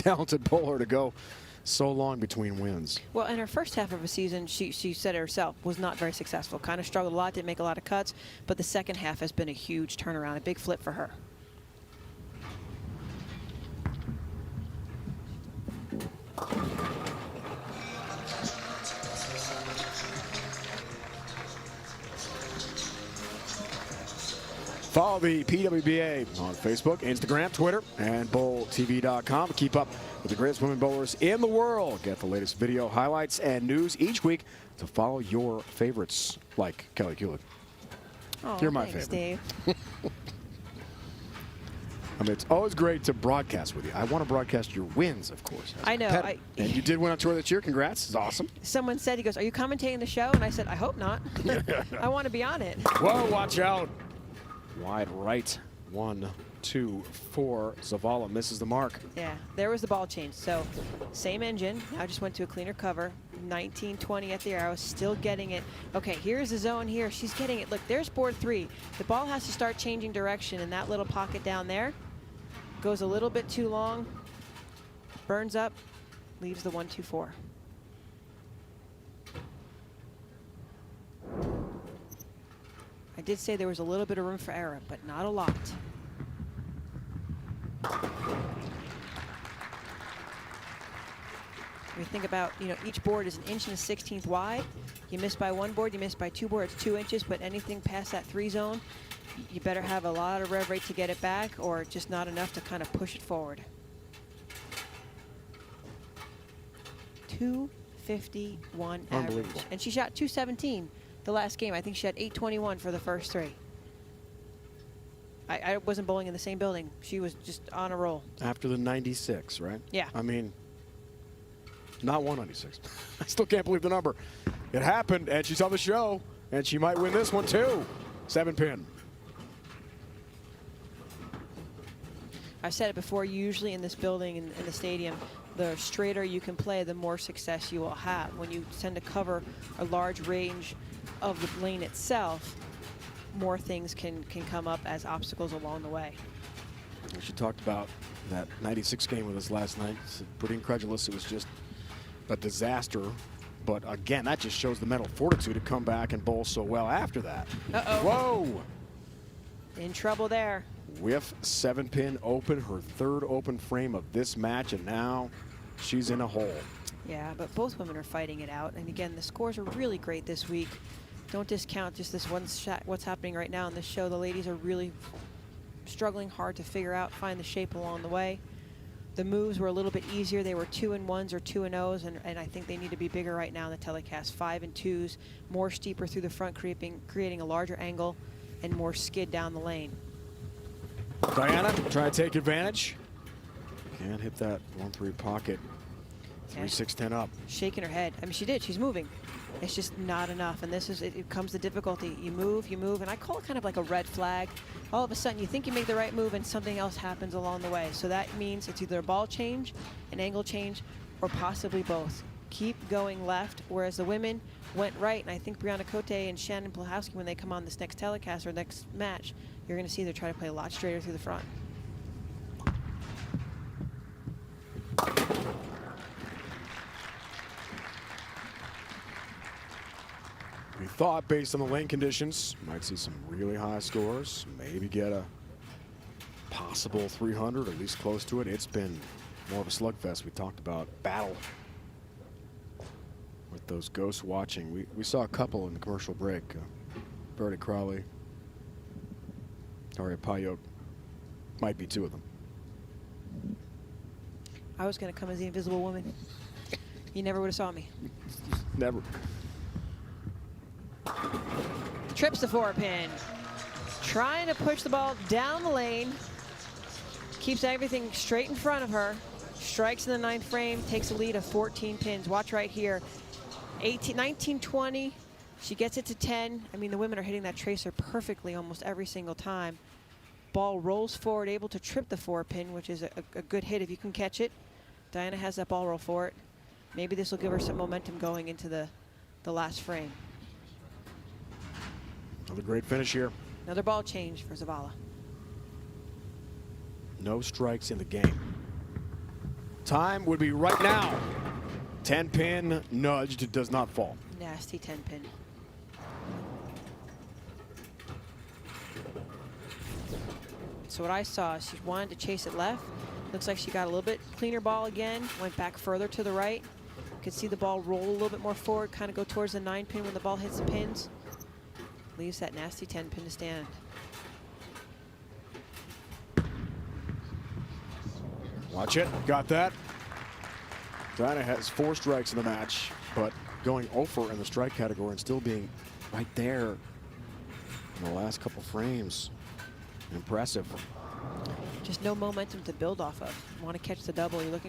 talented bowler to go so long between wins. Well, in her first half of a season, she said it herself, was not very successful. Kind of struggled a lot, didn't make a lot of cuts, but the second half has been a huge turnaround, a big flip for her. Follow the PWBA on Facebook, Instagram, Twitter, and bowltv.com to keep up with the greatest women bowlers in the world. Get the latest video highlights and news each week to follow your favorites, like Kelly Kulick. Oh, You're my thanks, favorite. Dave. I mean, it's always great to broadcast with you. I want to broadcast your wins, of course. I know. And you did win on tour this year. Congrats. It's awesome. Someone said, he goes, "Are you commentating the show?" And I said, "I hope not." I want to be on it. Whoa, watch out. Wide right. 1, 2, 4. Zavala misses the mark. Yeah, there was the ball change. So same engine. Now just went to a cleaner cover. 19-20 at the arrow. Still getting it. Okay, here's the zone here. She's getting it. Look, there's board 3. The ball has to start changing direction in that little pocket down there. Goes a little bit too long. Burns up. Leaves the 1-2-4. I did say there was a little bit of room for error, but not a lot. We think about, you know, each board is 1 1/16 inches wide. You miss by 1 board, you miss by 2 boards, it's 2 inches, but anything past that 3 zone, you better have a lot of rev rate to get it back, or just not enough to kind of push it forward. 251 average. And she shot 217 the last game. I think she had 821 for the first 3. I wasn't bowling in the same building. She was just on a roll. After the 96, right? Yeah. I mean, not 196. I still can't believe the number. It happened, and she's on the show, and she might win this one too. 7-pin. I've said it before, usually in this building, in the stadium, the straighter you can play, the more success you will have. When you tend to cover a large range of the lane itself, more things can come up as obstacles along the way. She talked about that 96 game with us last night. It's pretty incredulous. It was just a disaster. But again, that just shows the mental fortitude to come back and bowl so well after that. Uh-oh. Whoa! In trouble there. Whiff 7-pin open, her 3rd open frame of this match, and now she's in a hole. Yeah, but both women are fighting it out. And again, the scores are really great this week. Don't discount just this one shot, what's happening right now in this show. The ladies are really struggling hard to figure out, find the shape along the way. The moves were a little bit easier. They were 2-1s or 2-0s, and I think they need to be bigger right now in the telecast. 5-2s, more steeper through the front, creating a larger angle and more skid down the lane. Diana trying to take advantage. Can't hit that 1-3 pocket. 3-6-10 up. Shaking her head. I mean, she did. She's moving. It's just not enough. And this is, it comes the difficulty. You move, and I call it kind of like a red flag. All of a sudden, you think you make the right move, and something else happens along the way. So that means it's either a ball change, an angle change, or possibly both. Keep going left, whereas the women went right. And I think Brianna Cote and Shannon Plahowski, when they come on this next telecast or next match, you're going to see they're trying to play a lot straighter through the front. We thought, based on the lane conditions, might see some really high scores, maybe get a possible 300, or at least close to it. It's been more of a slugfest. We talked about battle with those ghosts watching. We saw a couple in the commercial break. Verity Crowley, Daria Payot, might be 2 of them. I was going to come as the invisible woman. You never would have saw me. Never. Trips the 4-pin. Trying to push the ball down the lane. Keeps everything straight in front of her. Strikes in the 9th frame. Takes a lead of 14 pins. Watch right here. 19-20. She gets it to 10. I mean, the women are hitting that tracer perfectly almost every single time. Ball rolls forward, able to trip the 4-pin, which is a good hit if you can catch it. Diana has that ball roll for it. Maybe this will give her some momentum going into the last frame. Another great finish here. Another ball change for Zavala. No strikes in the game. Time would be right now. 10-pin nudged, does not fall. Nasty 10-pin. So what I saw is she wanted to chase it left. Looks like she got a little bit cleaner ball again. Went back further to the right. Could see the ball roll a little bit more forward, kind of go towards the 9-pin when the ball hits the pins. Leaves that nasty 10-pin to stand. Watch it. Got that. Dinah has 4 strikes in the match, but going over in the strike category and still being right there in the last couple frames. Impressive. Just no momentum to build off of. You want to catch the double. You're looking